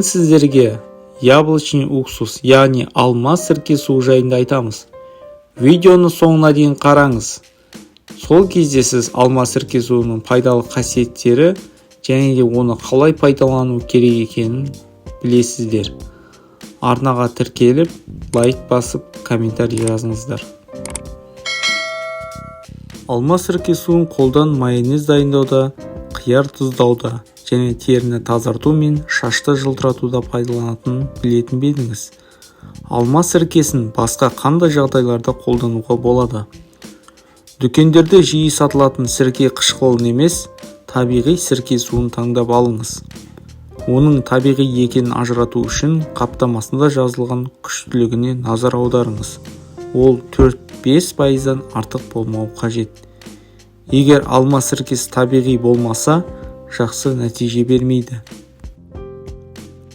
Сіздерге яблочный уксус, яғни алма сірке суы жайында айтамыз. Видеоны соңына дейін қараңыз. Сол кезде сіз алма сірке суының пайдалы қасиеттері және де оны қалай пайдалану керек екенін білесіздер. Арнаға тіркеліп, лайк басып, комментарий жазыңыздар. Алма сірке суын қолдан майонез дайындауда, қияр тұздауда және теріні тазарту мен шашты жылтыратуда пайдаланатынын білетін бе едіңіз? Алма сіркесін басқа қандай жағдайларда қолдануға болады? Дүкендерде жиі сатылатын сірке қышқылын емес, табиғи сірке суын таңдап алыңыз. Оның табиғи екенін ажырату үшін қаптамасында жазылған күштілігіне назар аударыңыз. Ол 4-5%-дан артық болмауы қажет. Егер алма сіркесі табиғи болмаса, жақсы нәтиже бермейді.